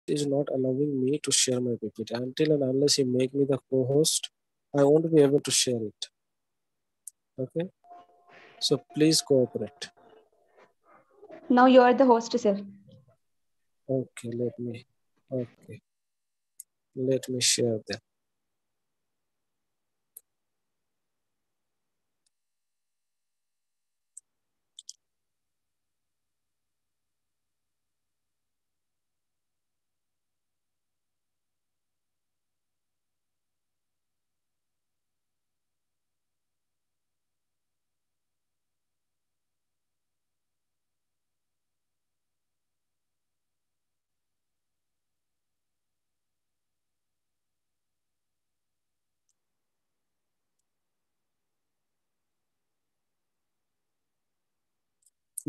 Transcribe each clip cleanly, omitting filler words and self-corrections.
is not allowing me to share my PPT. Until and unless you make me the co-host, I won't be able to share it. Okay? So please cooperate. Now you are the host, sir. Okay, let me share that.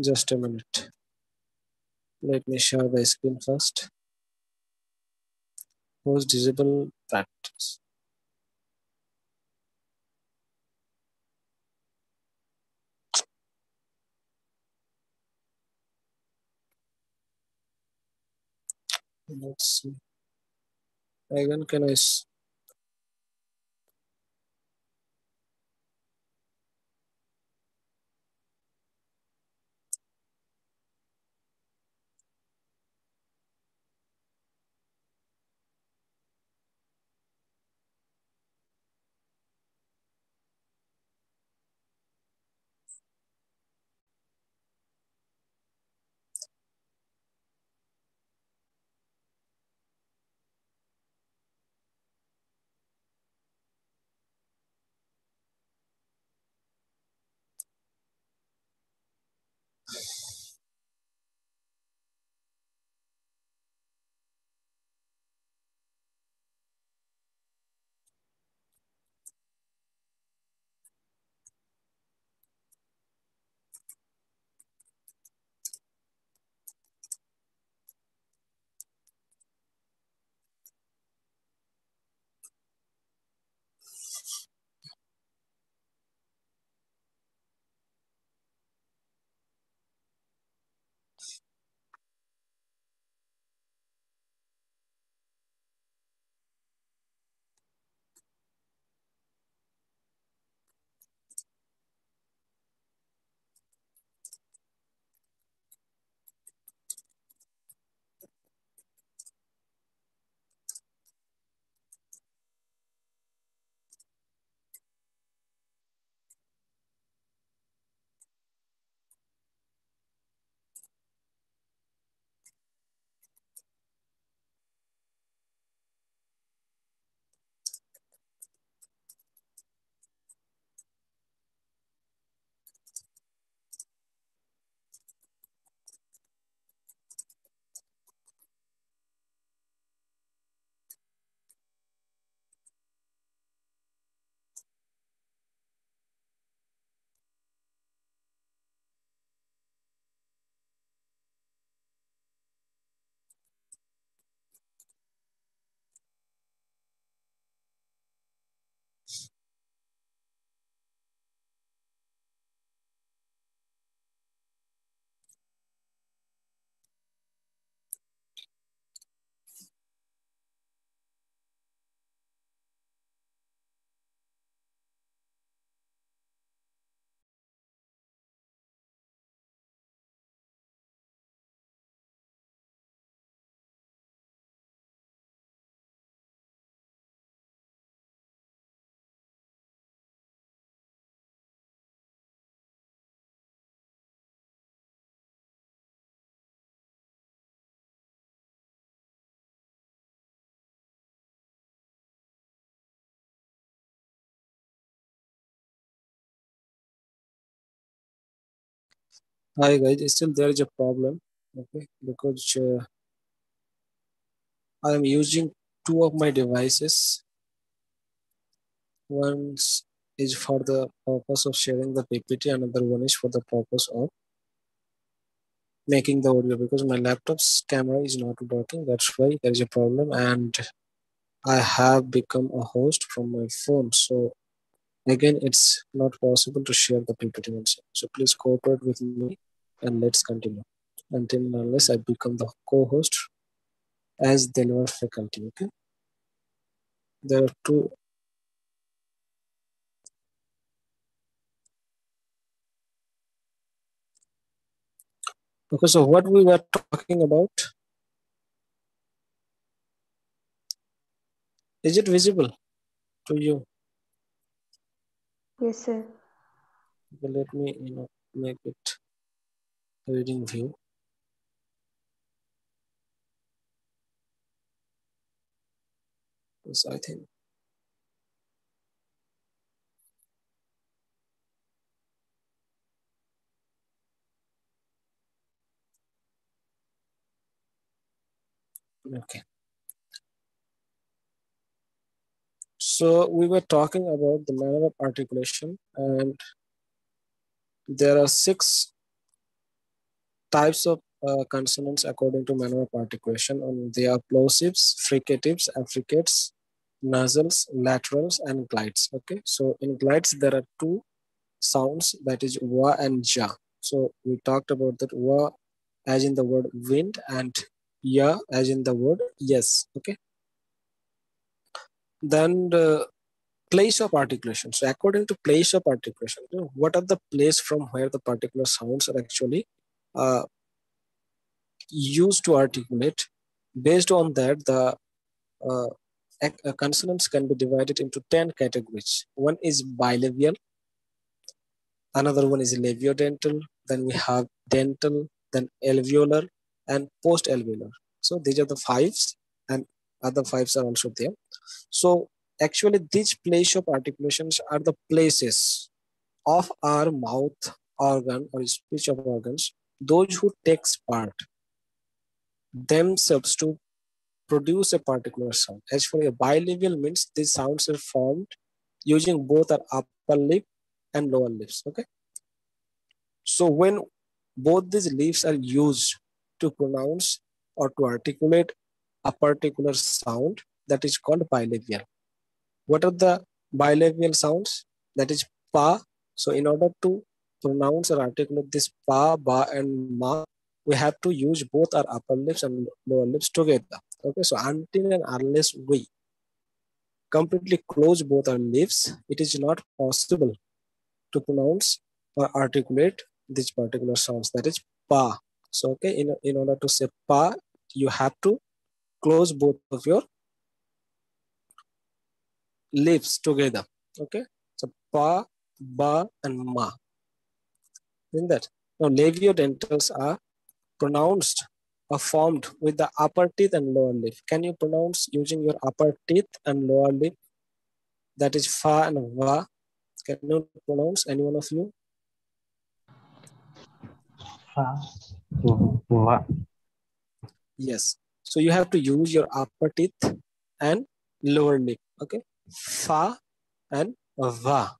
Just a minute. Let me share the screen first. Host disable practice. Let's see. Again, can I? Hi guys, still there is a problem. Okay, because I am using two of my devices. One is for the purpose of sharing the PPT, another one is for the purpose of making the audio because my laptop's camera is not working. That's why there is a problem, and I have become a host from my phone. So again, it's not possible to share the PPT once. So please cooperate with me and let's continue until unless I become the co-host as deliver faculty. Okay, there are two. Okay, so what we were talking about, is it visible to you? Yes, sir. Okay, let me make it reading view. Yes, I think. Okay. So we were talking about the manner of articulation, and there are 6 types of consonants according to manner of articulation. And they are plosives, fricatives, affricates, nasals, laterals, and glides. Okay, so in glides there are 2 sounds, that is wa and ja. So we talked about that wa as in the word wind and ya as in the word yes. Okay, then the place of articulation. So according to place of articulation, what are the place from where the particular sounds are actually uh, used to articulate? Based on that, the uh, consonants can be divided into 10 categories. One is bilabial, another one is labiodental, then we have dental, then alveolar, and post-alveolar. So these are the fives, and other fives are also there. So actually, these place of articulations are the places of our mouth organ or speech of organs, those who takes part themselves to produce a particular sound. As for a bilabial means these sounds are formed using both our upper lip and lower lips. Okay. So when both these lips are used to pronounce or to articulate a particular sound, that is called bilabial. What are the bilabial sounds? That is pa. So in order to pronounce or articulate this pa, ba, and ma, we have to use both our upper lips and lower lips together. Okay, so until and unless we completely close both our lips, it is not possible to pronounce or articulate these particular sounds. That is pa. So okay, in order to say pa, you have to close both of your lips together. Okay, so pa, ba, and ma. In that, now labiodentals are pronounced or formed with the upper teeth and lower lip. Can you pronounce using your upper teeth and lower lip? That is fa and va. Can you pronounce, any one of you? Fa, va, Yes. So you have to use your upper teeth and lower lip. Okay, fa and va.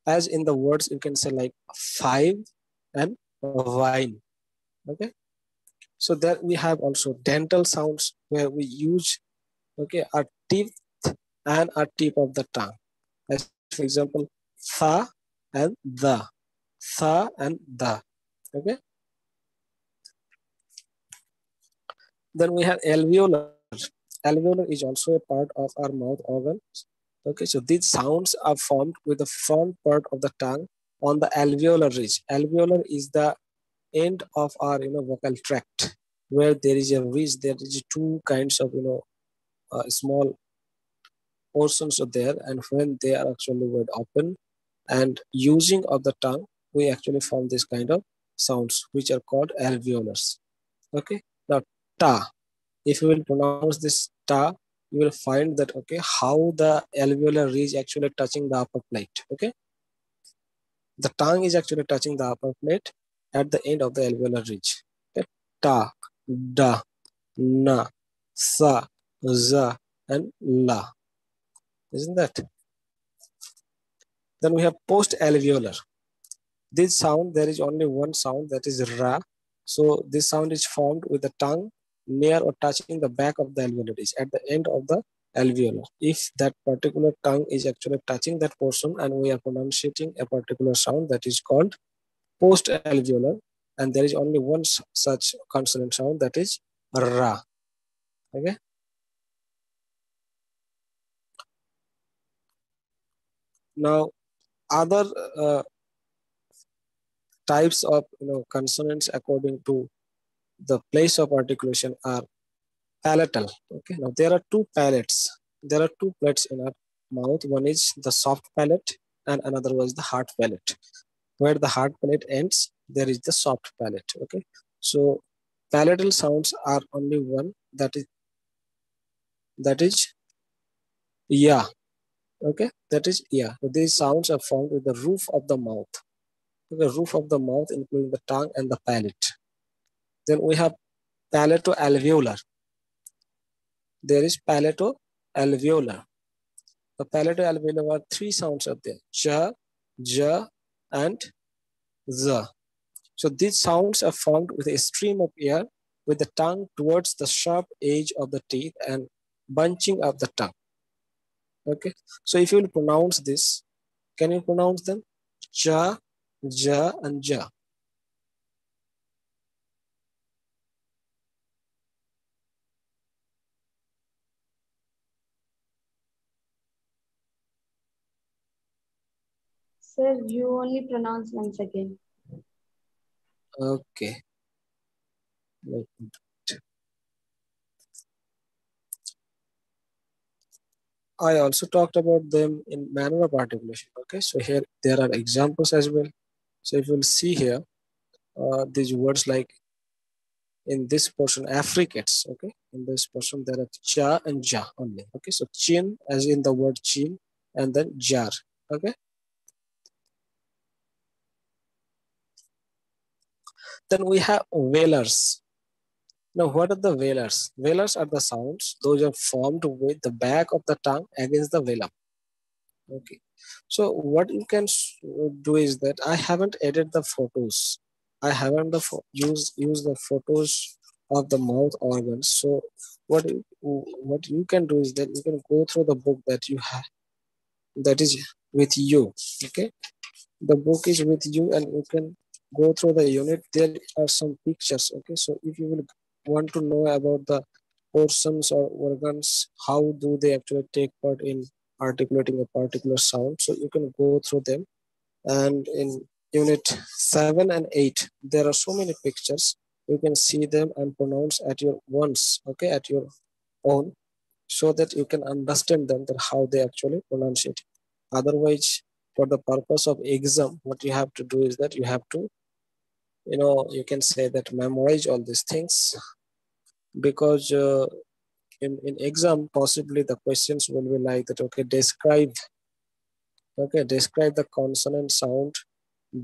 As in the words, you can say like 5 and wine. Okay, so there we have also dental sounds where we use, okay, our teeth and our tip of the tongue. As for example, tha and the, tha and the. Okay, then we have alveolar. Alveolar is also a part of our mouth organs. Okay, so these sounds are formed with the front part of the tongue on the alveolar ridge. Alveolar is the end of our vocal tract, where there is a ridge. There is 2 kinds of small portions are there, and when they are actually wide open and using of the tongue, we actually form this kind of sounds which are called alveolars. Okay, now ta. If you will pronounce this ta, you will find that okay how the alveolar ridge actually touching the upper plate. Okay, the tongue is actually touching the upper plate at the end of the alveolar ridge. Okay, ta, da, na, sa, za, and la. Isn't that? Then we have post alveolar. This sound, there is only one sound, that is ra. So this sound is formed with the tongue near or touching the back of the alveolar ridge at the end of the alveolar. If that particular tongue is actually touching that portion and we are pronouncing a particular sound, that is called post alveolar, and there is only one such consonant sound, that is ra. Okay. Now, other uh, types of consonants according to the place of articulation are palatal. Okay. Now there are two palates. There are two plates in our mouth. One is the soft palate, and another was the hard palate. Where the hard palate ends, there is the soft palate. Okay. So palatal sounds are only one. That is yeah. Okay. That is yeah. So these sounds are found with the roof of the mouth. The roof of the mouth, including the tongue and the palate. Then we have palato-alveolar. There is palato-alveolar. The palato-alveolar are three sounds are there: ja, ja, and za. So these sounds are formed with a stream of air with the tongue towards the sharp edge of the teeth and bunching of the tongue. Okay. So if you will pronounce this, can you pronounce them? Ja, ja, and ja. Sir, you only pronounce once again. Okay. I also talked about them in manner of articulation. Okay, so here there are examples as well. So if you'll see here, these words like in this portion, affricates. Okay, in this portion there are cha and ja only. Okay, so chin as in the word chin, and then jar. Okay, then we have velars. Now, what are the velars? Velars are the sounds; those are formed with the back of the tongue against the velum. Okay. So what you can do is that I haven't added the photos. I haven't use the photos of the mouth organs. So what you can do is that you can go through the book that you have that is with you. Okay. The book is with you, and you can go through the unit. There are some pictures. Okay. So if you will want to know about the portions or organs, how do they actually take part in articulating a particular sound, so you can go through them. And in unit 7 and 8 there are so many pictures. You can see them and pronounce at your once, okay, at your own, so that you can understand them, that how they actually pronounce it. Otherwise, for the purpose of exam, what you have to do is that you have to, you can say that memorize all these things, because in exam possibly the questions will be like that. Okay, describe the consonant sound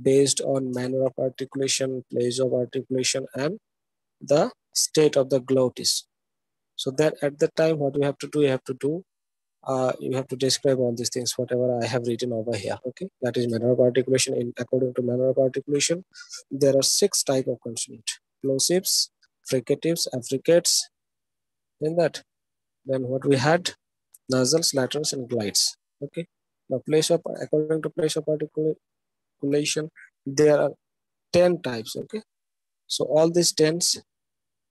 based on manner of articulation, place of articulation, and the state of the glottis. So that at that time, what you have to do, you have to describe all these things, whatever I have written over here. Okay, that is manner of articulation. According to manner of articulation, there are 6 types of consonant: plosives, fricatives, affricates. In that, then what we had: nasals, laterals, and glides. Okay. Now, according to place of articulation, there are 10 types. Okay. So all these 10s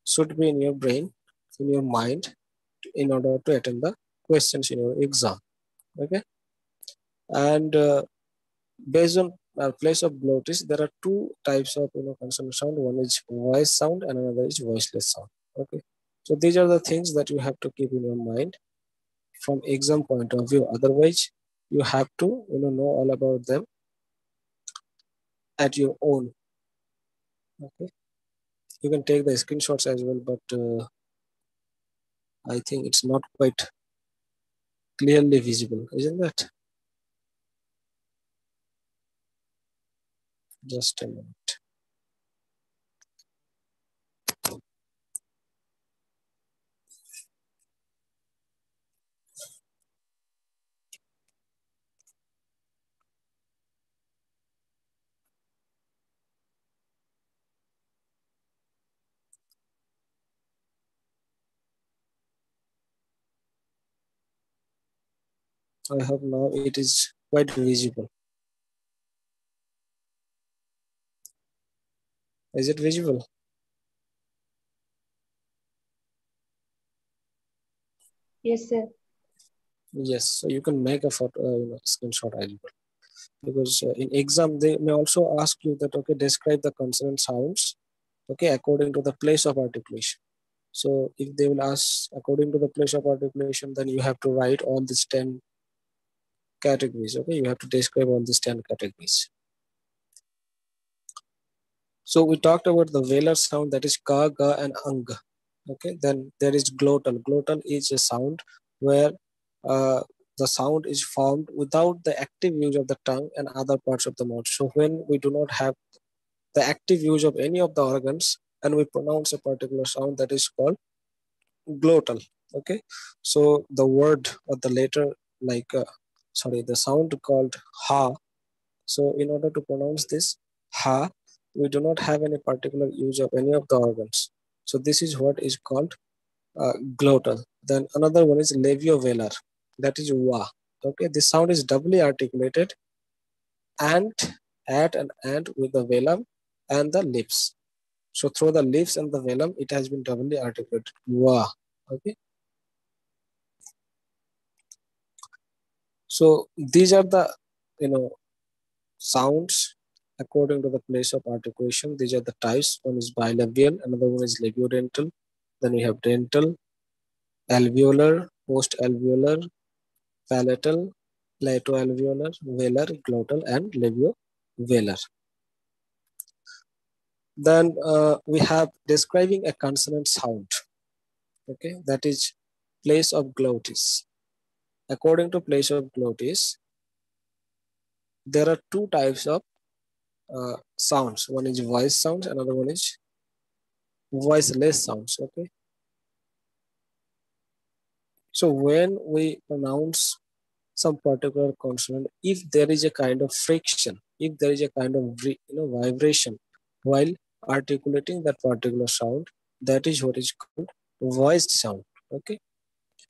should be in your brain, in your mind, in order to attend the questions in your exam. Okay. And based on place of glottis, there are 2 types of consonant sound. One is voice sound, and another is voiceless sound. Okay. So these are the things that you have to keep in your mind from exam point of view. Otherwise, you have to know all about them at your own. Okay. You can take the screenshots as well, but I think it's not quite clearly visible, isn't that? Just a minute. I hope now it is quite visible. Is it visible? Yes, sir. Yes, so you can make a photo, screenshot as well. Because in exam they may also ask you that, okay, describe the consonant sounds, okay, according to the place of articulation. So if they will ask according to the place of articulation, then you have to write all these 10 categories. Okay, you have to describe all these 10 categories. So we talked about the velar sound, that is ka, ga, and ang. Okay, then there is glottal. Glottal is a sound where uh, the sound is formed without the active use of the tongue and other parts of the mouth. So when we do not have the active use of any of the organs and we pronounce a particular sound, that is called glottal. Okay, so the word or the letter, like the sound called ha. So in order to pronounce this ha, we do not have any particular use of any of the organs. So this is what is called glottal. Then another one is labiovelar, that is wa. Okay, this sound is doubly articulated and at and and with the velum and the lips. So through the lips and the velum, it has been doubly articulated. Wa. Okay. So these are the you know sounds according to the place of articulation. These are the types. One is bilabial, another one is labiodental. Then we have dental, alveolar, post-alveolar, palatal, plato-alveolar, velar, glottal, and labiovelar. Then we have describing a consonant sound. Okay, that is place of glottis. According to place of glottis, there are two types of sounds. One is voice sounds, another one is voiceless sounds. Okay, so when we pronounce some particular consonant, if there is a kind of friction, if there is a kind of vibration while articulating that particular sound, that is what is called voiced sound. Okay,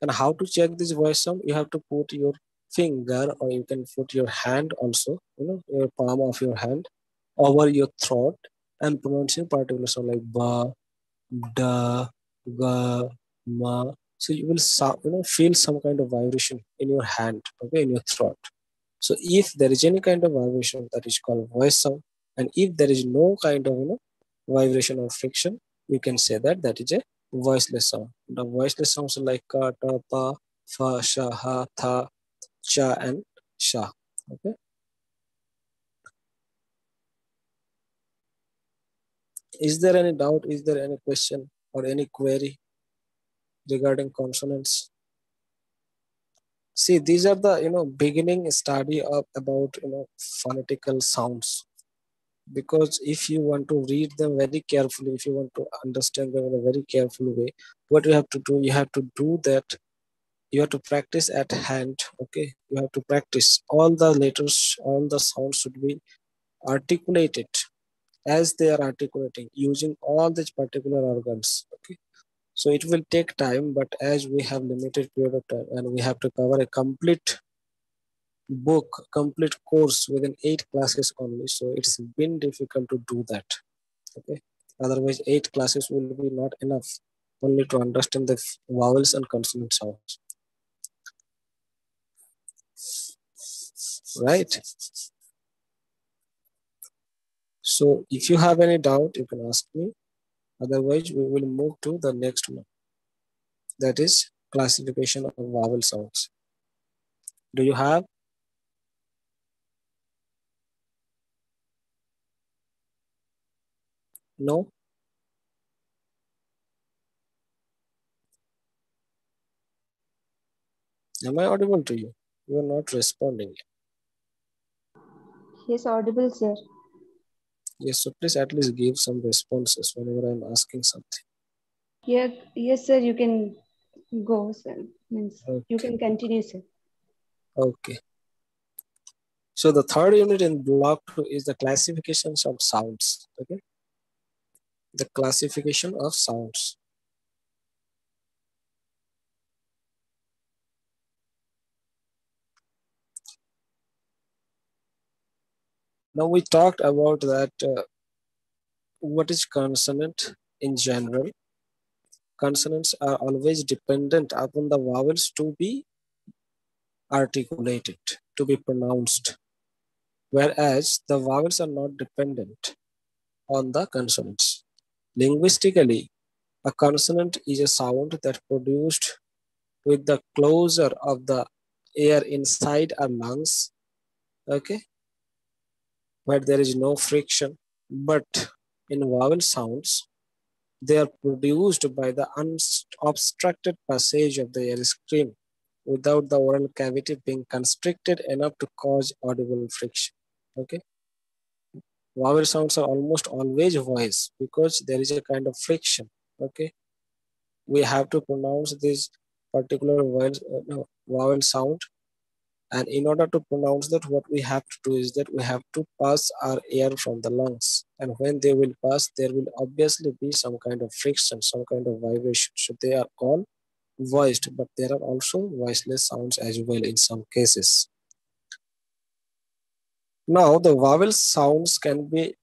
and how to check this voice sound? You have to put your finger, or you can put your hand also, your palm of your hand over your throat and pronouncing particular sound like ba, da, ga, ma. So you will feel some kind of vibration in your hand, okay, in your throat. So if there is any kind of vibration, that is called voice sound, and if there is no kind of vibration or friction, you can say that that is a voiceless sound. The voiceless sounds are like ka, ta, pa, fa, sha, ha, tha, cha, and sha. Okay. Is there any doubt? Is there any question or any query regarding consonants? See, these are the beginning study of about phonetical sounds. Because if you want to read them very carefully, if you want to understand them in a very careful way, what you have to do, you have to do that. You have to practice at hand. Okay, you have to practice all the letters, all the sounds should be articulated as they are articulating using all these particular organs. Okay, so it will take time, but as we have limited period of time and we have to cover a complete book, complete course within 8 classes only, so it's been difficult to do that. Okay, otherwise 8 classes will be not enough only to understand the vowels and consonant sounds, right? So if you have any doubt, you can ask me. Otherwise, we will move to the next one, that is classification of vowel sounds. Do you have? No? Am I audible to you? You are not responding. Yes, audible, sir. Yes, so please at least give some responses whenever I'm asking something. Yeah, yes, sir. You can go, sir. Means you Okay. can continue, sir. Okay. So the third unit in block 2 is the classifications of sounds. Okay. The classification of sounds. Now we talked about that what is consonant in general, consonants are always dependent upon the vowels to be articulated, to be pronounced, whereas the vowels are not dependent on the consonants. Linguistically, a consonant is a sound that produced with the closure of the air inside our lungs, okay, where there is no friction. But in vowel sounds, they are produced by the unobstructed passage of the air stream without the oral cavity being constricted enough to cause audible friction. Okay, vowel sounds are almost always voice because there is a kind of friction. Okay, we have to pronounce this particular vowel, no, vowel sound, and in order to pronounce that, what we have to do is that we have to pass our air from the lungs, and when they will pass, there will obviously be some kind of friction, some kind of vibration. So they are all voiced, but there are also voiceless sounds as well in some cases. Now the vowel sounds can be,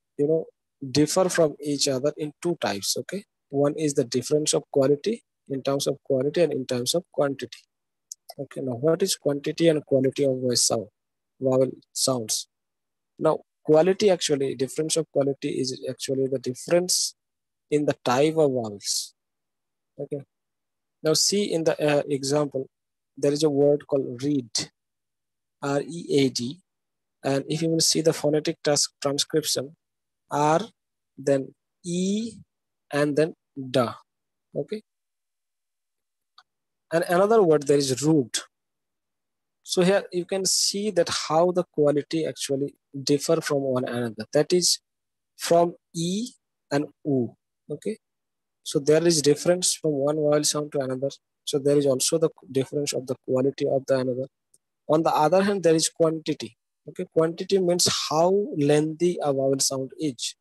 differ from each other in two types. Okay, one is the difference of quality, in terms of quality and in terms of quantity. Okay, now what is quantity and quality of voice sound, vowel sounds? Now quality, actually difference of quality is actually the difference in the type of vowels. Okay, now see in the example, there is a word called read, read, and if you will see the phonetic transcription, R, then E, and then da. Okay, and another word there is root. So here you can see that how the quality actually differ from one another. That is from E and U. Okay, so there is difference from one vowel sound to another. So there is also the difference of the quality of the another. On the other hand, there is quantity. Okay, quantity means how lengthy a vowel sound is.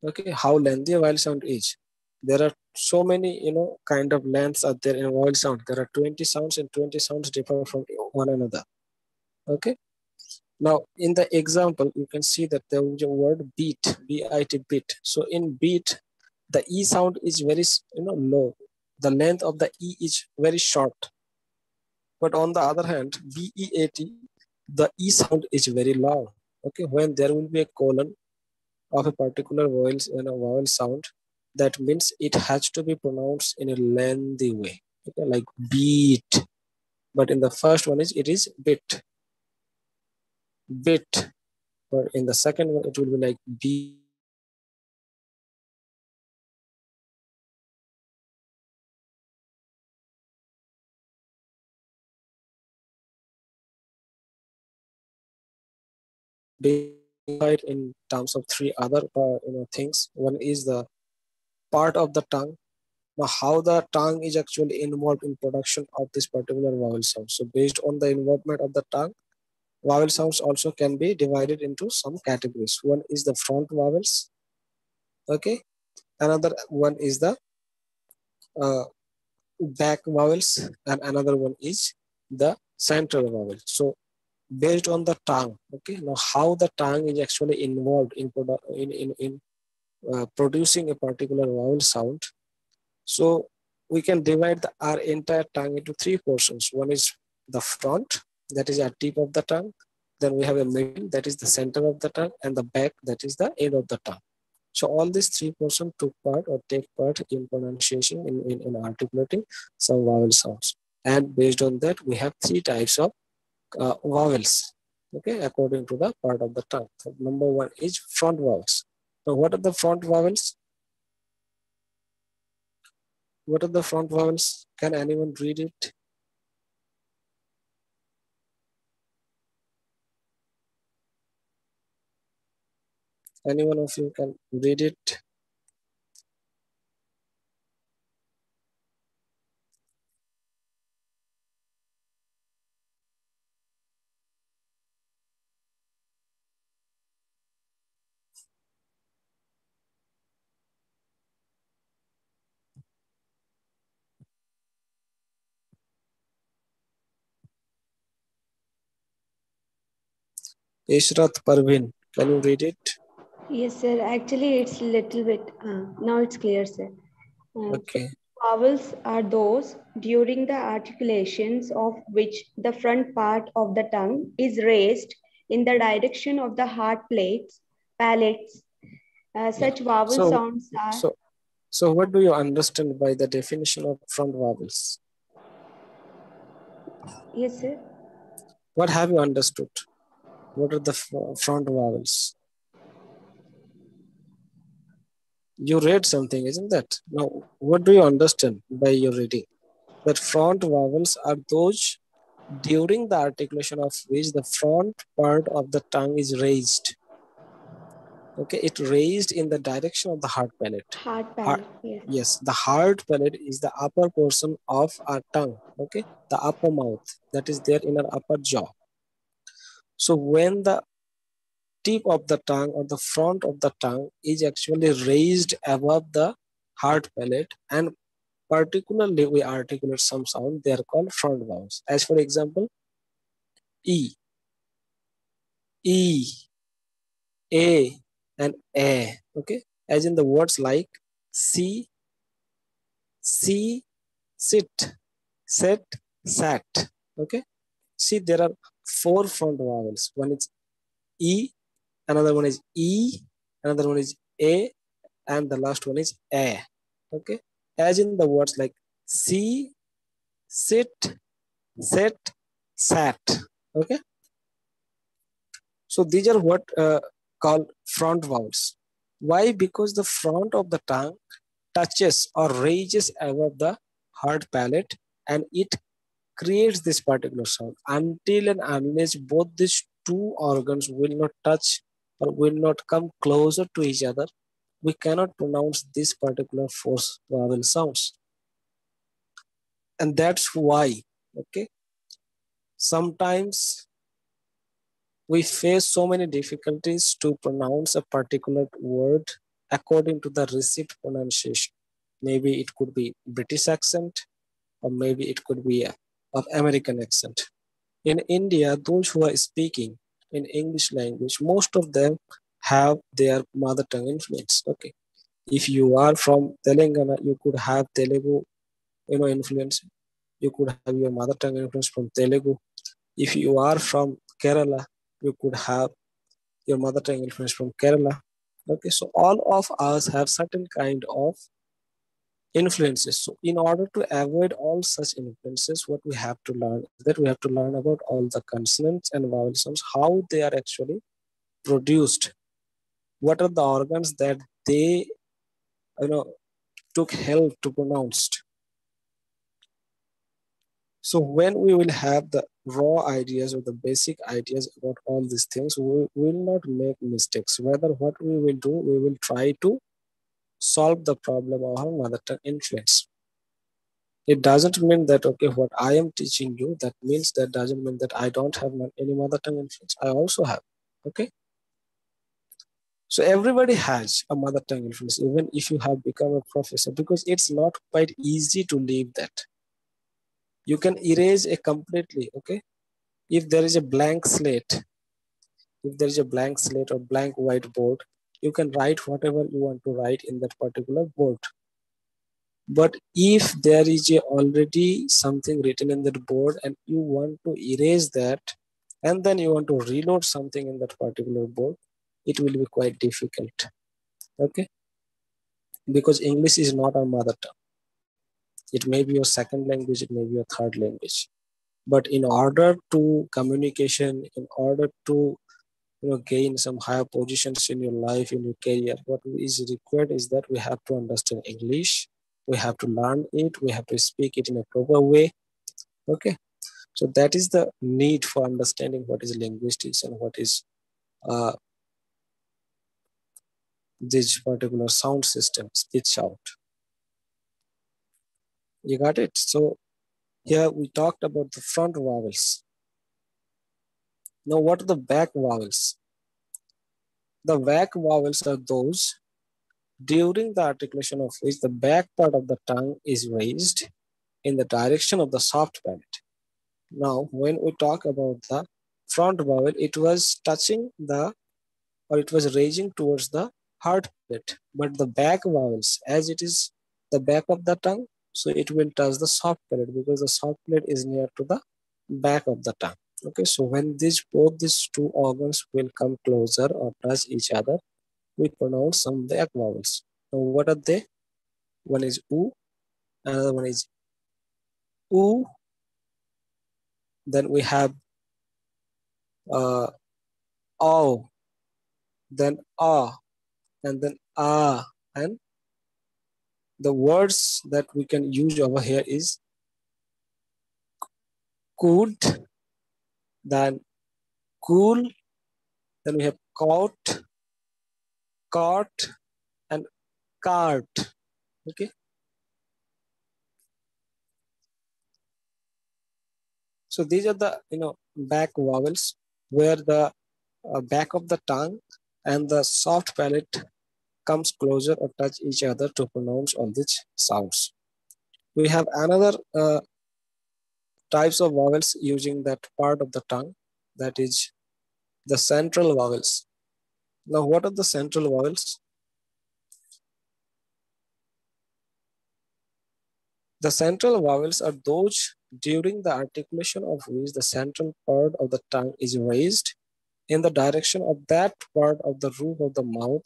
Okay, how lengthy a vowel sound is. There are so many, kind of lengths are there in vowel sound. There are 20 sounds, and 20 sounds differ from one another. Okay, now in the example, you can see that there is a word beat, B-I-T, beat. So in beat, the E sound is very, low. The length of the E is very short. But on the other hand, B-E-A-T, the E sound is very long. Okay, when there will be a colon of a particular vowel sound, that means it has to be pronounced in a lengthy way. Okay, like beat. But in the first one it is bit, bit. But in the second one, it will be like beat. In terms of three other things. One is the part of the tongue. Now, how the tongue is actually involved in production of this particular vowel sound. So based on the involvement of the tongue, vowel sounds also can be divided into some categories. One is the front vowels. Okay, another one is the uh, back vowels, and another one is the central vowel. So based on the tongue, okay, now how the tongue is actually involved in producing a particular vowel sound. So we can divide our entire tongue into three portions. One is the front, that is at tip of the tongue. Then we have a middle, that is the center of the tongue, and the back, that is the end of the tongue. So all these three portions took part or take part in pronunciation, in articulating some vowel sounds. And based on that, we have three types of vowels, okay, according to the part of the tongue. So number one is front vowels. Now, what are the front vowels? What are the front vowels? Can anyone read it? Anyone of you can read it? Ishrat Parvin, can you read it? Yes, sir. Actually, it's little bit. Now it's clear, sir. Okay. Vowels are those during the articulations of which the front part of the tongue is raised in the direction of the heart plates, palates. Yeah. Such vowel So, sounds are, so, so what do you understand by the definition of front vowels? yes, sir. What have you understood? What are the front vowels? You read something, isn't that? Now, what do you understand by your reading? That front vowels are those during the articulation of which the front part of the tongue is raised. Okay, it raised in the direction of the hard palate. Heart Heart, palate, yes. yes, the hard palate is the upper portion of our tongue. Okay, the upper mouth that is there in our upper jaw. So when the tip of the tongue or the front of the tongue is actually raised above the hard palate, and particularly we articulate some sound, they are called front vowels. As for example, E, E, A, and A. Okay, as in the words like see, see, sit, set, sat. Okay, see, there are four front vowels. One is E, another one is E, another one is A, and the last one is A. Okay, as in the words like see, sit, set, sat. Okay, so these are what called front vowels. Why? Because the front of the tongue touches or raises above the hard palate, and it creates this particular sound. Until and unless both these two organs will not touch or will not come closer to each other, we cannot pronounce this particular four vowel sounds. And that's why, okay, sometimes we face so many difficulties to pronounce a particular word according to the received pronunciation. Maybe it could be British accent, or maybe it could be of American accent. In India, those who are speaking in English language, most of them have their mother tongue influence. Okay, if you are from Telangana, you could have Telugu, influence. You could have your mother tongue influence from Telugu. If you are from Kerala, you could have your mother tongue influence from Kerala. Okay, so all of us have certain kind of influences. So in order to avoid all such influences, what we have to learn is that we have to learn about all the consonants and vowel sounds, how they are actually produced, what are the organs that they you know took help to pronounce. So when we will have the raw ideas or the basic ideas about all these things, we will not make mistakes. Whether what we will do, we will try to solve the problem of our mother tongue influence. It doesn't mean that, okay, what I am teaching you, that means that doesn't mean that I don't have any mother tongue influence. I also have. Okay. So everybody has a mother tongue influence, even if you have become a professor, because it's not quite easy to leave that. You can erase it completely. Okay. If there is a blank slate, if there is a blank slate or blank whiteboard, you can write whatever you want to write in that particular board. But if there is already something written in that board and you want to erase that, and then you want to reload something in that particular board, it will be quite difficult. Okay, because English is not our mother tongue. It may be your second language, it may be your third language. But in order to communication, in order to gain some higher positions in your life, in your career, what is required is that we have to understand English, we have to learn it, we have to speak it in a proper way. Okay, so that is the need for understanding what is linguistics and what is uh, this particular sound system, speech out. You got it? So here we talked about the front vowels. Now what are the back vowels? The back vowels are those during the articulation of which the back part of the tongue is raised in the direction of the soft palate. Now, when we talk about the front vowel, it was touching or it was raising towards the hard palate. But the back vowels, as it is the back of the tongue, so it will touch the soft palate because the soft palate is near to the back of the tongue. Okay, so when both these two organs will come closer or touch each other, we pronounce some back vowels. Now what are they? One is oo, another one is oo, then we have ow, then ah, and then ah, and the words that we can use over here is could, then cool, then we have caught, caught, and cart. Okay, so these are the back vowels where the back of the tongue and the soft palate comes closer or touch each other to pronounce all these sounds. We have another types of vowels using that part of the tongue, that is the central vowels. Now what are the central vowels? The central vowels are those during the articulation of which the central part of the tongue is raised in the direction of that part of the roof of the mouth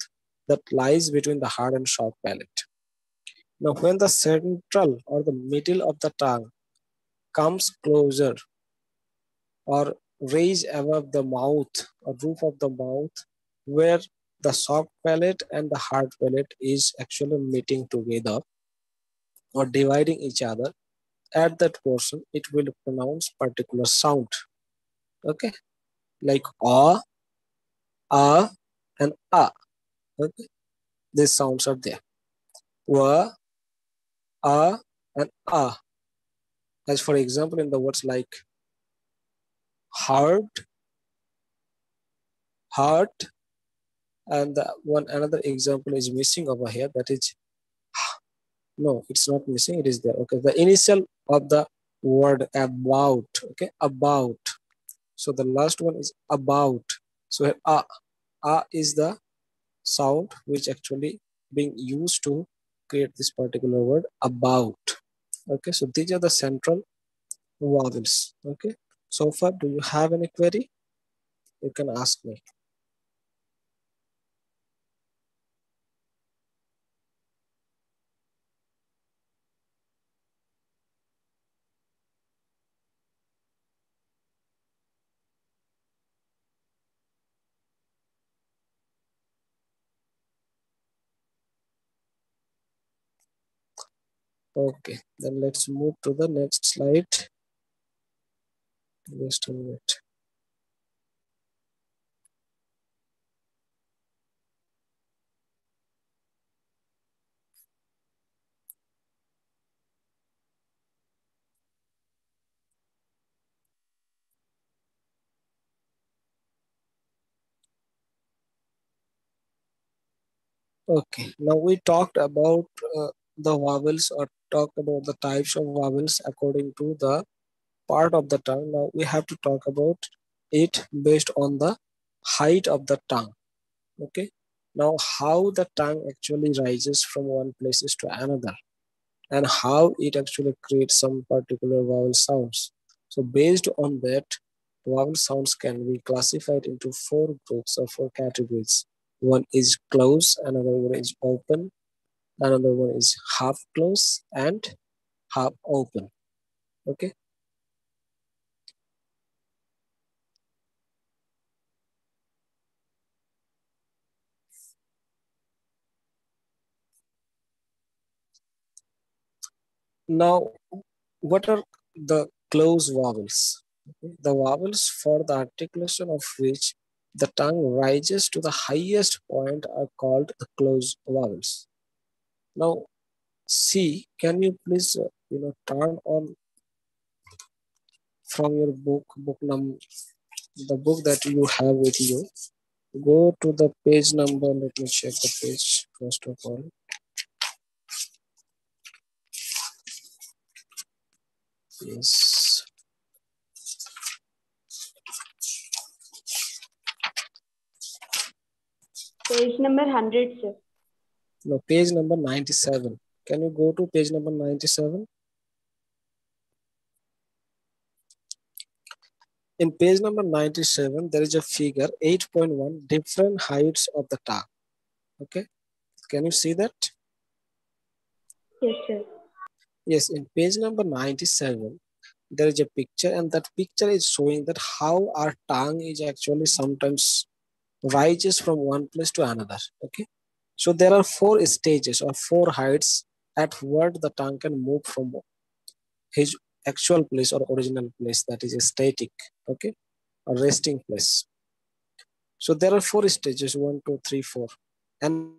that lies between the hard and soft palate. Now, when the central or the middle of the tongue comes closer or raised above the mouth or roof of the mouth, where the soft palate and the hard palate is actually meeting together or dividing each other, at that portion it will pronounce particular sound. Okay, like a, and a. Okay, these sounds are there. Wa, a, and a. As for example, in the words like heart, heart, and the one another example is missing over here. That is no, it's not missing. It is there. Okay, the initial of the word about. Okay, about. So the last one is about. So a is the sound which actually being used to create this particular word about. Okay, so these are the central vowels. Okay, so far do you have any query? You can ask me. Okay, then let's move to the next slide. Just a minute. Okay, now we talked about the vowels, or talked about the types of vowels according to the part of the tongue. Now we have to talk about it based on the height of the tongue. Okay, now how the tongue actually rises from one places to another, and how it actually creates some particular vowel sounds. So based on that, vowel sounds can be classified into four groups or four categories. One is close, another one is open, another one is half close, and half open. Okay, now what are the close vowels? Okay, the vowels for the articulation of which the tongue rises to the highest point are called the close vowels. Now see, can you please turn on from your book number, the book that you have with you. Go to the page number. Let me check the page first of all. Yes. Page number 100, sir. No, page number 97. Can you go to page number 97? In page number 97, there is a figure 8.1, different heights of the tongue. Okay, can you see that? Yes, sir. Yes, in page number 97, there is a picture, and that picture is showing that how our tongue is actually sometimes rises from one place to another. Okay, so there are four stages or four heights at where the tongue can move from his actual place or original place, that is a static, okay, a resting place. So there are four stages, one, two, three, four. And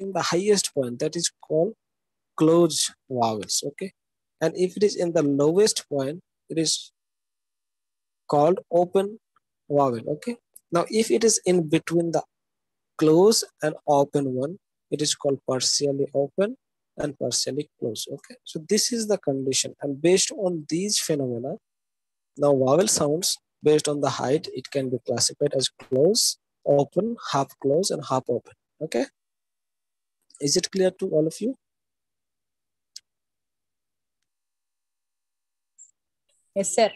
if it is in the highest point, that is called closed vowels, okay. And if it is in the lowest point, it is called open vowel, okay. Now, if it is in between the close and open one, it is called partially open and partially closed, okay. So this is the condition, and based on these phenomena, now vowel sounds based on the height, it can be classified as close, open, half close, and half open, okay. Is it clear to all of you? Yes, sir.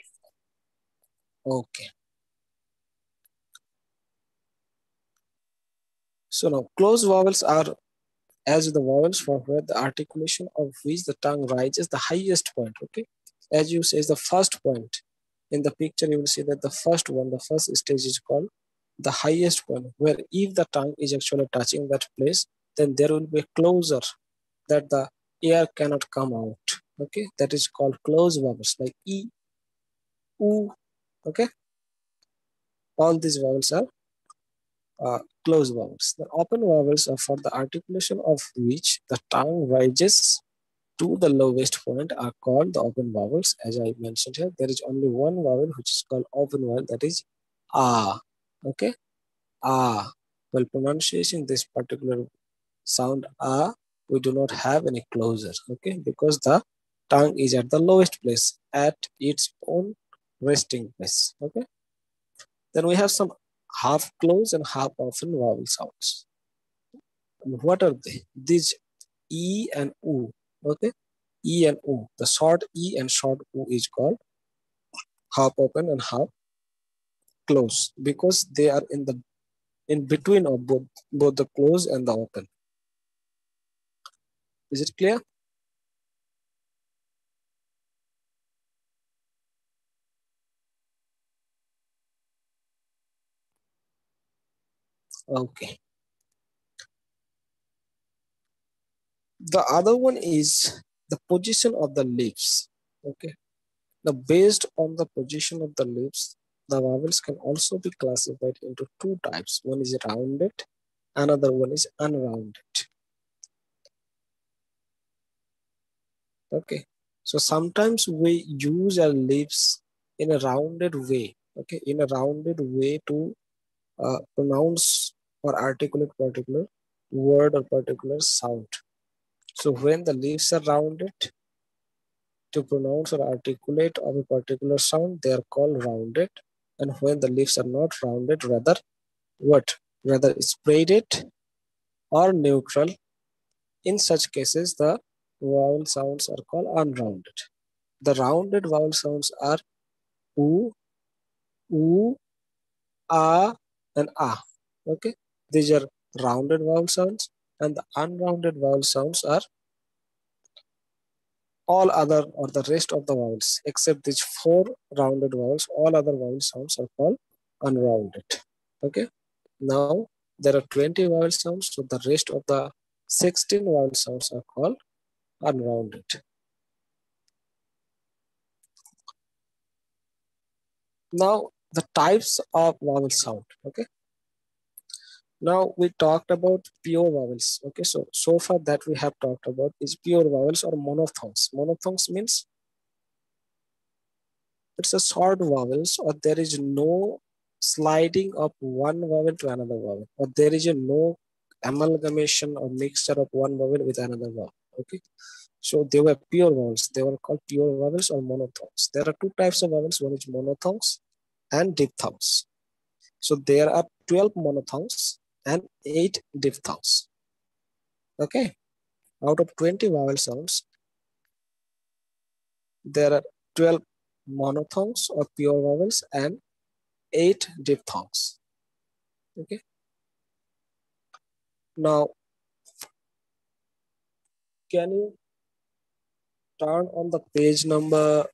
Okay. So now closed vowels are as the vowels for where the articulation of which the tongue rises the highest point, okay. As you say, the first point in the picture, you will see that the first one, the first stage is called the highest point, where if the tongue is actually touching that place, then there will be a closer that the air cannot come out, okay. That is called closed vowels, like e, u, okay. All these vowels are closed vowels. The open vowels are for the articulation of which the tongue rises to the lowest point are called the open vowels. As I mentioned here, there is only one vowel which is called open vowel, that is ah, okay. Ah. While pronunciating this particular sound ah, we do not have any closure, okay, because the tongue is at the lowest place, at its own resting place, okay. Then we have some half close and half open vowel sounds. What are they? These e and u, okay. E and u, the short e and short u is called half open and half close because they are in between of both the close and the open. Is it clear? Okay. The other one is the position of the lips. Okay. Now, based on the position of the lips, the vowels can also be classified into two types. One is rounded, another one is unrounded. Okay. So sometimes we use our lips in a rounded way. Okay, in a rounded way to pronounce or articulate particular word or particular sound. So when the lips are rounded, to pronounce or articulate of a particular sound, they are called rounded. And when the lips are not rounded, rather what? Rather spreaded or neutral. In such cases, the vowel sounds are called unrounded. The rounded vowel sounds are oo, oo, ah, and ah. Okay, these are rounded vowel sounds, and the unrounded vowel sounds are all other or the rest of the vowels except these four rounded vowels. All other vowel sounds are called unrounded. Okay, now there are 20 vowel sounds, so the rest of the 16 vowel sounds are called unrounded. Now the types of vowel sound. Okay, now we talked about pure vowels. Okay, so far that we have talked about is pure vowels or monophthongs. Monophthongs means it's a short vowels, or there is no sliding of one vowel to another vowel, or there is a no amalgamation or mixture of one vowel with another vowel. Okay, so they were pure vowels. They were called pure vowels or monophthongs. There are two types of vowels. One is monophthongs and diphthongs. So there are 12 monophthongs and 8 diphthongs. Okay, out of 20 vowel sounds, there are 12 monophthongs or pure vowels and 8 diphthongs. Okay, now can you turn on the page number,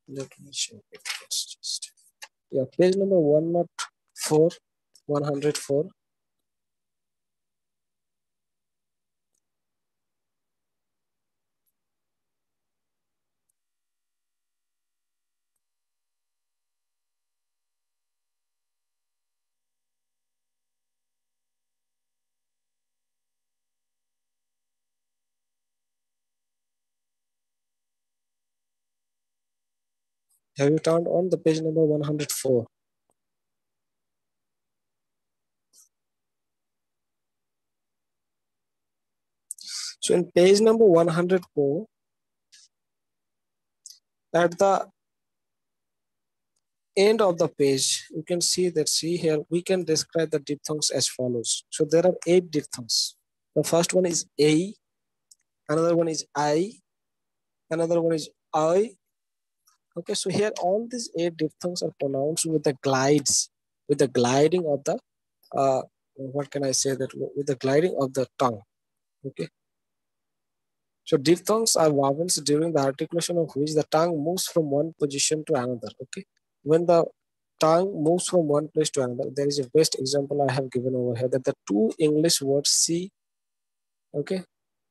let me check it first. Just, yeah, page number 104, 104. Have you turned on the page number 104? So in page number 104, at the end of the page, you can see that, see here, we can describe the diphthongs as follows. So there are 8 diphthongs. The first one is A, another one is I, another one is I. Okay, so here all these 8 diphthongs are pronounced with the glides, with the gliding of the, what can I say that, with the gliding of the tongue. Okay, so diphthongs are vowels during the articulation of which the tongue moves from one position to another. Okay, when the tongue moves from one place to another, there is a best example I have given over here, that the two English words see, okay,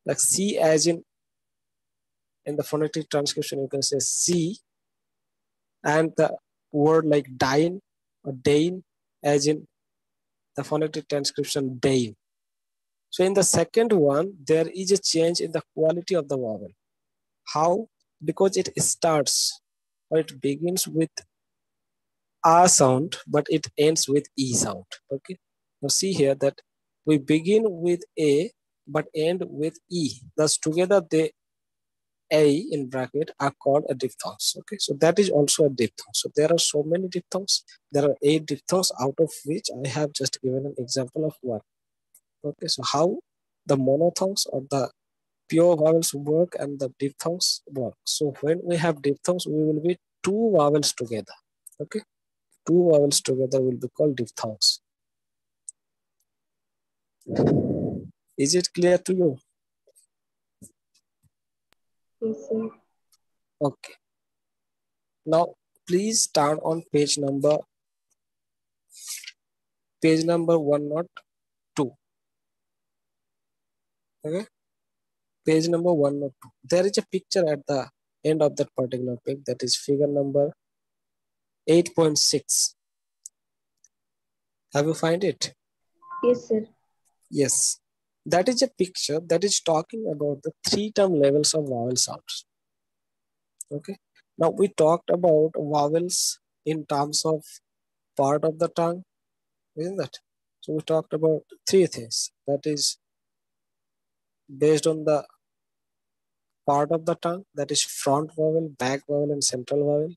like see as in the phonetic transcription you can say see, and the word like dine or dane as in the phonetic transcription dane. So in the second one, there is a change in the quality of the vowel. How? Because it starts or it begins with a sound, but it ends with e sound. Okay. Now see here that we begin with a but end with e. Thus together they a in bracket are called a diphthongs. Okay, so that is also a diphthong. So there are so many diphthongs. There are 8 diphthongs, out of which I have just given an example of one. Okay, so how the monophthongs or the pure vowels work and the diphthongs work. So when we have diphthongs, we will be two vowels together. Okay, two vowels together will be called diphthongs. Is it clear to you? Yes, sir. Okay. Now please turn on page number 102. Okay, page number 102. There is a picture at the end of that particular page, that is figure number 8.6. Have you find it? Yes, sir. Yes. That is a picture that is talking about the 3-term levels of vowel sounds. Okay. Now we talked about vowels in terms of part of the tongue, isn't that? So we talked about 3 things. That is based on the part of the tongue, that is front vowel, back vowel, and central vowel.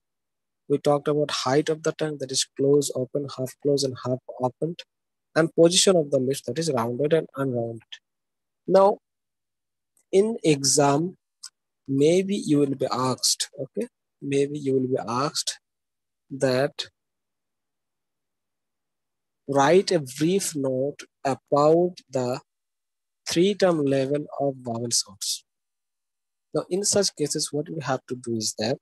We talked about height of the tongue, that is closed, open, half closed, and half opened, and position of the lips, that is rounded and unrounded. Now, in exam, maybe you will be asked, okay, maybe you will be asked that write a brief note about the 3-term level of vowel sounds. Now, in such cases, what you have to do is that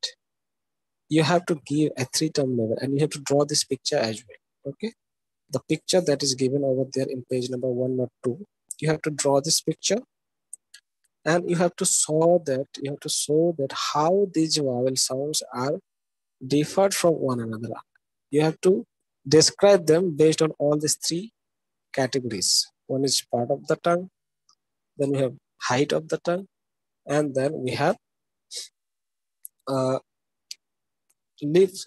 you have to give a 3-term level and you have to draw this picture as well. Okay, the picture that is given over there in page number 102, you have to draw this picture and you have to show that how these vowel sounds are differed from one another. You have to describe them based on all these 3 categories. One is part of the tongue, then we have height of the tongue, and then we have uh, lips,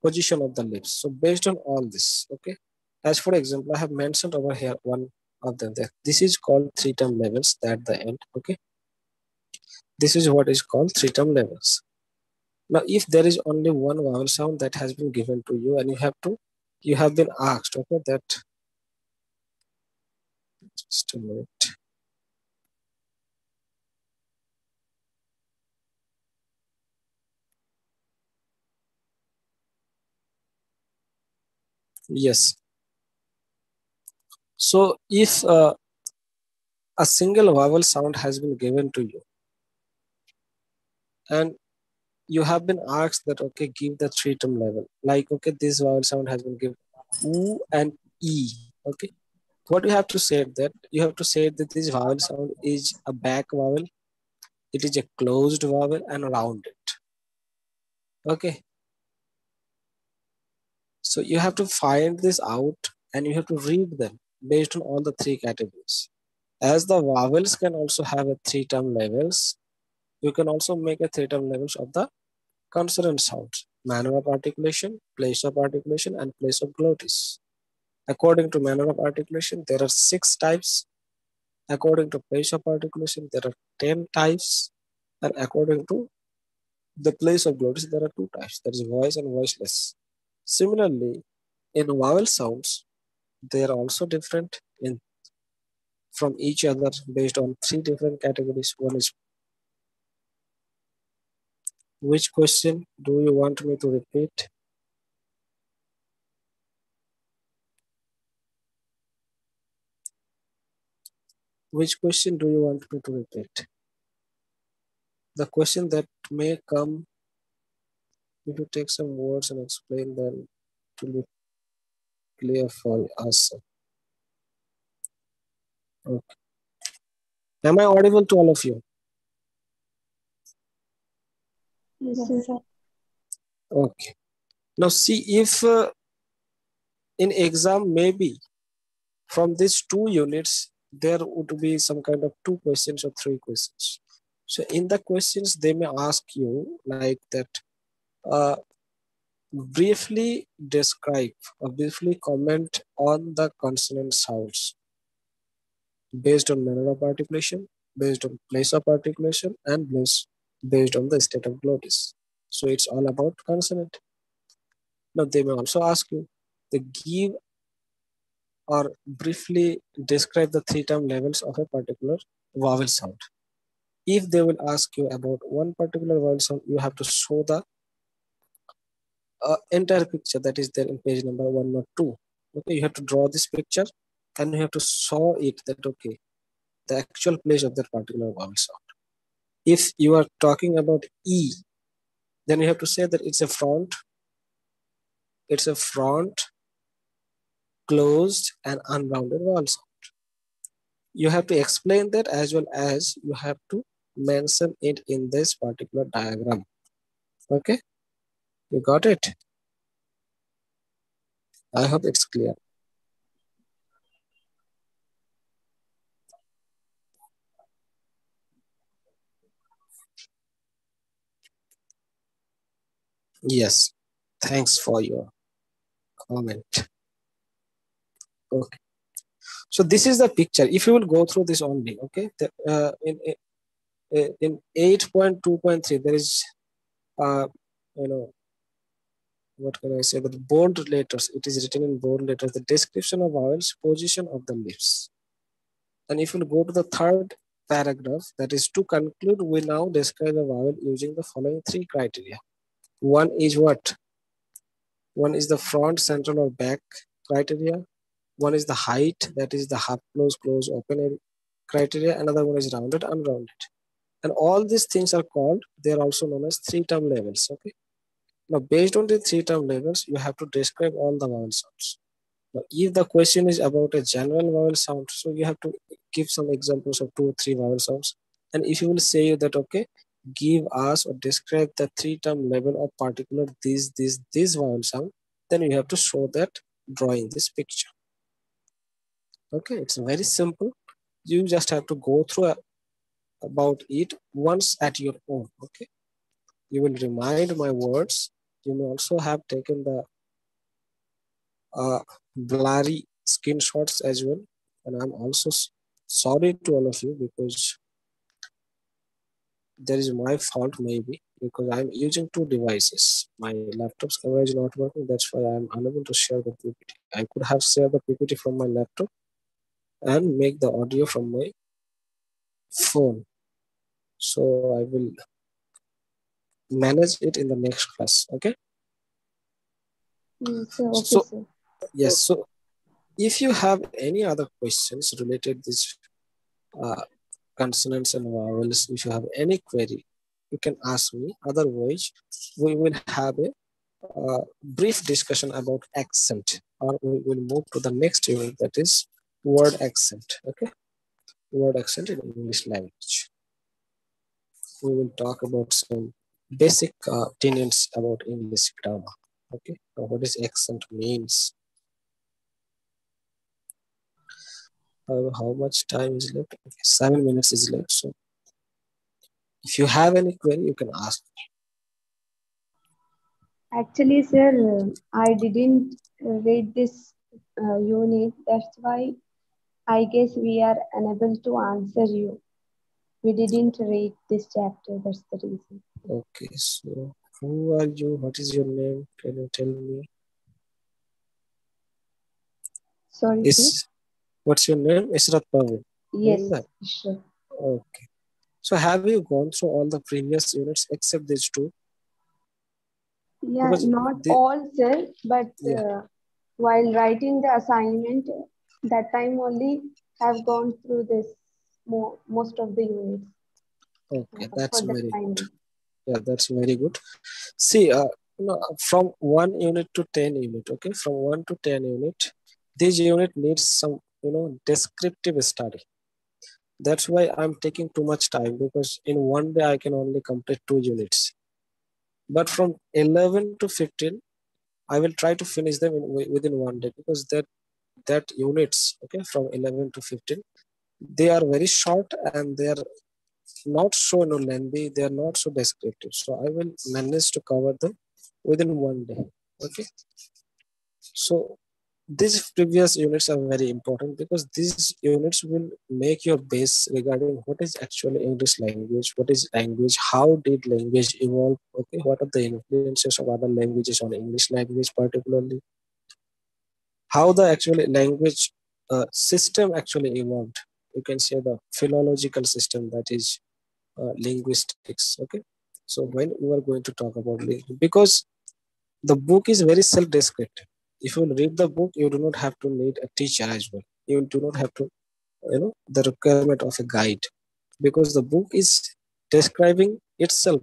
position of the lips. So based on all this, okay. As for example, I have mentioned over here one of them there. This is called 3-term levels at the end. Okay. This is what is called three-term levels. Now, if there is only one vowel sound that has been given to you, and you have been asked, okay, that, just a minute. Yes. So if a single vowel sound has been given to you, and you have been asked that, okay, give the three-term level. Like, okay, this vowel sound has been given oo and e. Okay, what you have to say that you have to say that this vowel sound is a back vowel, it is a closed vowel and rounded. Okay, so you have to find this out and you have to read them based on all the three categories. As the vowels can also have a three-term levels, you can also make a three-term levels of the consonant sounds: manner of articulation, place of articulation, and place of glottis. According to manner of articulation, there are 6 types. According to place of articulation, there are 10 types. And according to the place of glottis, there are 2 types, that is voice and voiceless. Similarly, in vowel sounds, they are also different in from each other based on 3 different categories. One is, which question do you want me to repeat? Which question do you want me to repeat? The question that may come if you take some words and explain them to be clear for us. Okay. Am I audible to all of you? Yes, Yes, sir. sir. Okay. Now see if in exam maybe from these 2 units there would be some kind of 2 questions or 3 questions. So in the questions they may ask you like that, uh, briefly describe or briefly comment on the consonant sounds based on manner of articulation, based on place of articulation, and based on the state of glottis. So it's all about consonant. Now they may also ask you to give or briefly describe the three-term levels of a particular vowel sound. If they will ask you about one particular vowel sound, you have to show the entire picture that is there in page number 102. Okay, you have to draw this picture and you have to show it that, okay, the actual place of that particular vowel sound. If you are talking about E, then you have to say that it's a front, closed, and unrounded vowel sound. You have to explain that as well as you have to mention it in this particular diagram. Okay, you got it? I hope it's clear. Yes, thanks for your comment. Okay, so this is the picture. If you will go through this only, okay, in 8.2.3 there is you know, what can I say, the bold letters, it is written in bold letters, the description of vowels, position of the lips. And if you go to the third paragraph, that is to conclude, we now describe a vowel using the following 3 criteria. One is what? One is the front, central, or back criteria. One is the height, that is the half close, close, open criteria. Another one is rounded, unrounded. And all these things are called, they are also known as 3-term levels. Okay. Now, based on the 3-term levels, you have to describe all the vowel sounds. Now, if the question is about a general vowel sound, so you have to give some examples of 2 or 3 vowel sounds. And if you will say that, okay, give us or describe the 3-term level of particular this vowel sound, then you have to show that drawing this picture. Okay, it's very simple. You just have to go through about it once at your own. Okay, you will remind my words. You may also have taken the blurry screenshots as well, and I'm also sorry to all of you because there is my fault maybe because I'm using two devices. My laptop's camera is not working. That's why I'm unable to share the PPT. I could have shared the PPT from my laptop and make the audio from my phone. So I will manage it in the next class. Okay. Yes, sir. Okay, So sir. yes. So if you have any other questions related this uh, consonants and vowels, if you have any query, you can ask me. Otherwise, we will have a brief discussion about accent, or we will move to the next unit, that is word accent. Okay, word accent in English language. We will talk about some basic tenets about English grammar. Okay, now what is accent means? How much time is left? Okay, 7 minutes is left. So if you have any query, you can ask. Actually, sir, I didn't read this unit. That's why I guess we are unable to answer you. We didn't read this chapter. That's the reason. Okay, so who are you? What is your name? Can you tell me? Sorry, sir. Is what's your name? Israt Pavel. Isn't Yes, that? sure. Okay. So have you gone through all the previous units except these two? Yeah, Because not the all, sir, but yeah, while writing the assignment, that time only have gone through this most of the units okay, for that's the very good. assignment. Yeah, that's very good. See, from 1 unit to 10 unit, okay, from 1 to 10 unit, this unit needs some, descriptive study. That's why I'm taking too much time because in one day I can only complete 2 units. But from 11 to 15, I will try to finish them within one day because that units, okay, from 11 to 15, they are very short and they are not so lengthy, they are not so descriptive, so I will manage to cover them within one day. Okay, so these previous units are very important because these units will make your base regarding what is actually English language, what is language, how did language evolve, okay, what are the influences of other languages on English language, particularly how the actually language system actually evolved. You can say the philological system, that is linguistics. Okay, so when we are going to talk about because the book is very self-descriptive. If you read the book, you do not have to need a teacher as well. You do not have to, the requirement of a guide, because the book is describing itself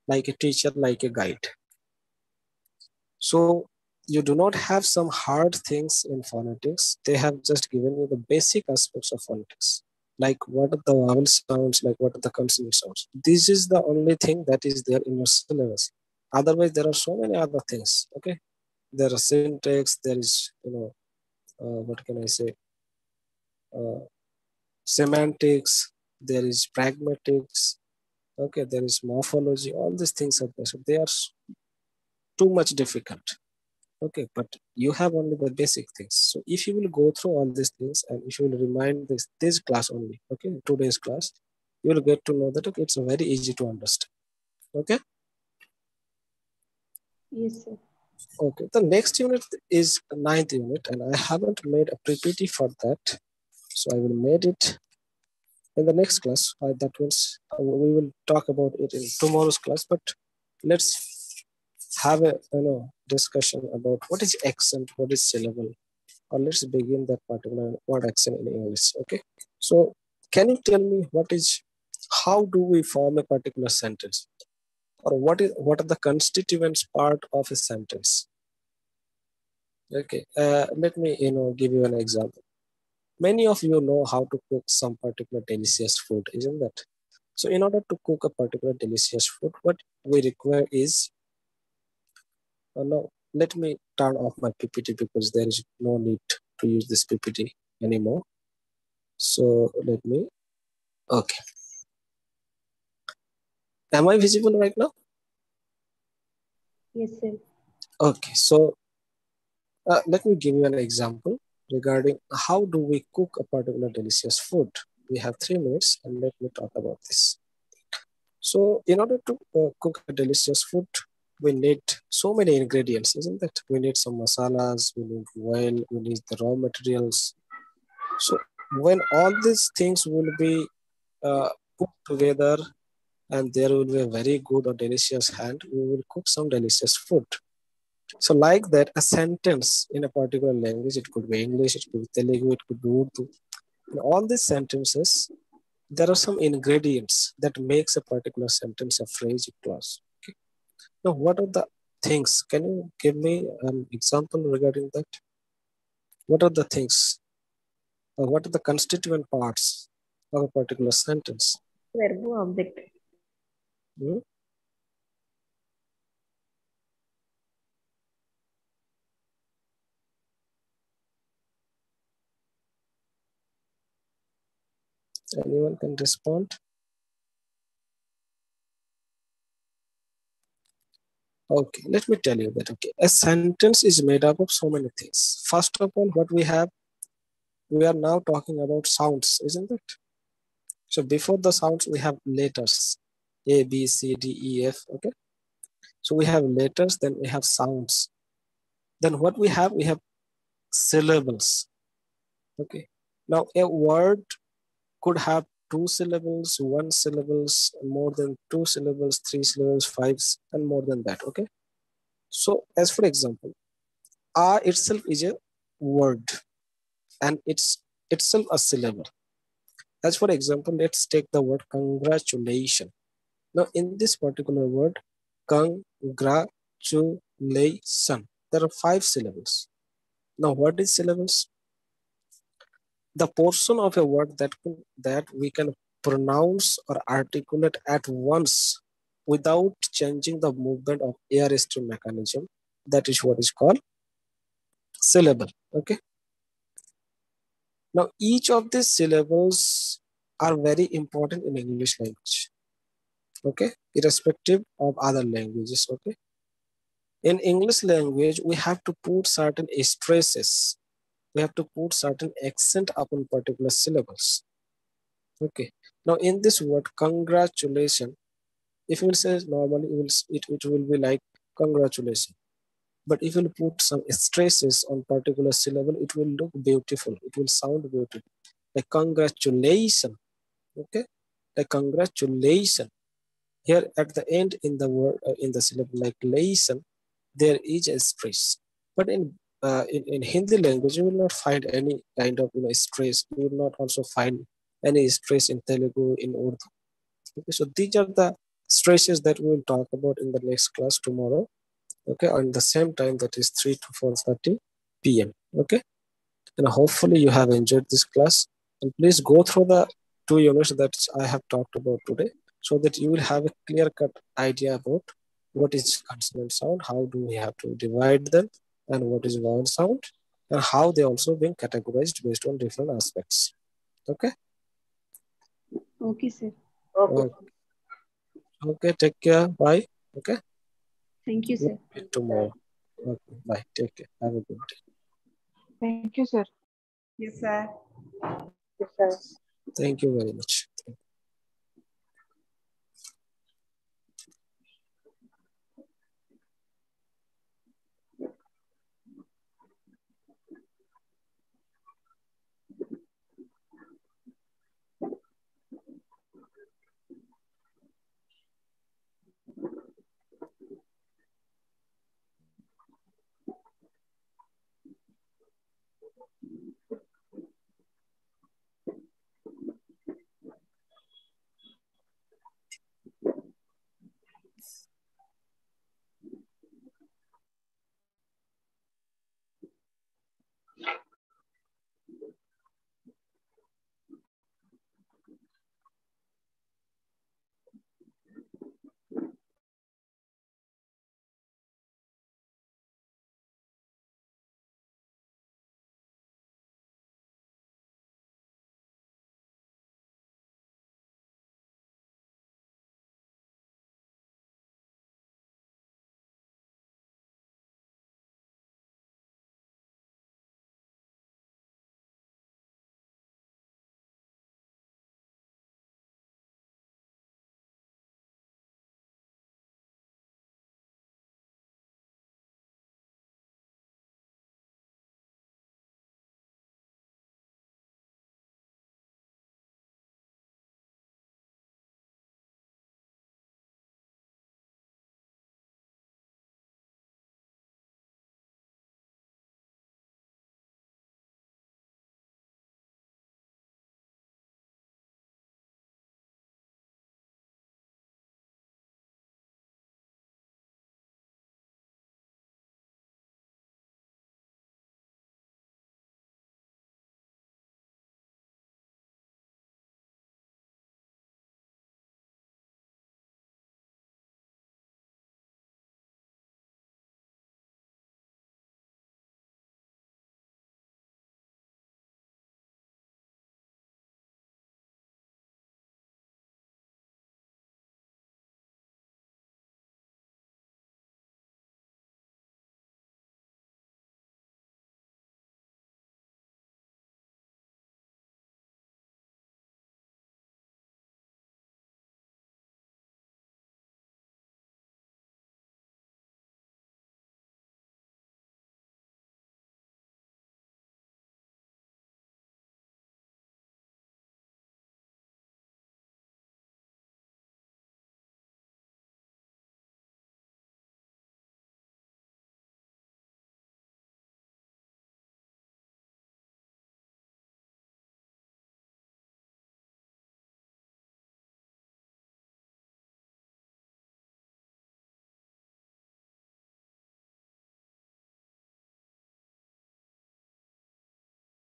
like a teacher, like a guide. So you do not have some hard things in phonetics. They have just given you the basic aspects of phonetics, like what are the vowel sounds, like what are the consonant sounds. This is the only thing that is there in your syllabus. Otherwise, there are so many other things. Okay, there are syntax. There is, what can I say? Uh, Semantics. There is pragmatics. Okay, there is morphology. All these things are there. So they are too much difficult. Okay, but you have only the basic things. So if you will go through all these things and if you will remind this class only, okay, today's class, you will get to know that okay, it's very easy to understand. Okay, Yes, sir. okay. The next unit is ninth unit, and I haven't made a PPT for that, so I will made it in the next class. That means we will talk about it in tomorrow's class. But let's have a discussion about what is accent, what is syllable, or let's begin that particular word accent in English. Okay. So can you tell me how do we form a particular sentence, or what are the constituents part of a sentence? Okay. Let me give you an example. Many of you know how to cook some particular delicious food, isn't that? So in order to cook a particular delicious food, what we require is no. Let me turn off my PPT because there is no need to use this PPT anymore. So let me. Okay. Am I visible right now? Yes, sir. Okay. So let me give you an example regarding how do we cook a particular delicious food. We have 3 minutes, and let me talk about this. So in order to cook a delicious food, we need so many ingredients, isn't it? We need some masalas, we need oil, we need the raw materials. So when all these things will be put together and there will be a very good or delicious hand, we will cook some delicious food. So like that, a sentence in a particular language, it could be English, it could be Telugu, it could be Urdu. In all these sentences, there are some ingredients that makes a particular sentence a phrase, a clause. Okay. Now, what are the things? Can you give me an example regarding that? What are the things? Or what are the constituent parts of a particular sentence? Verbo object. Hmm? Anyone can respond? Okay, let me tell you that. Okay, a sentence is made up of so many things. First of all, what we have, we are now talking about sounds, isn't it? So before the sounds, we have letters A, B, C, D, E, F. Okay, so we have letters, then we have sounds. Then what we have syllables. Okay, now a word could have two syllables, one syllables, more than two syllables, three syllables, five, and more than that. Okay, so as for example, R itself is a word and it's itself a syllable. As for example, let's take the word congratulation. Now, in this particular word, congratulation, there are five syllables. Now, what is syllables? The portion of a word that we can pronounce or articulate at once without changing the movement of air stream mechanism. That is what is called syllable. Okay. Now, each of these syllables are very important in English language. Okay, irrespective of other languages. Okay, in English language, we have to put certain stresses. We have to put certain accent upon particular syllables. Okay. Now, in this word, congratulation, if you will say normally, it will be like congratulation. But if you put some stresses on particular syllable, it will look beautiful. It will sound beautiful. Like congratulation. Okay. Like congratulation. Here at the end in the word in the syllable like lation, there is a stress. But in Hindi language, you will not find any kind of stress. You will not also find any stress in Telugu, in Urdu. Okay, so these are the stresses that we will talk about in the next class tomorrow. Okay, on the same time that is 3 to 4:30 p.m. Okay, and hopefully you have enjoyed this class. And please go through the two units that I have talked about today so that you will have a clear cut idea about what is consonant sound, how do we have to divide them, and what is vowel sound, and how they also being categorized based on different aspects. Okay. Okay, sir. Okay. Okay, okay, take care. Bye. Okay. Thank you, We'll sir. meet tomorrow. Okay. Bye. Take care. Have a good day. Thank you, sir. Yes, sir. Yes, sir. Thank you very much.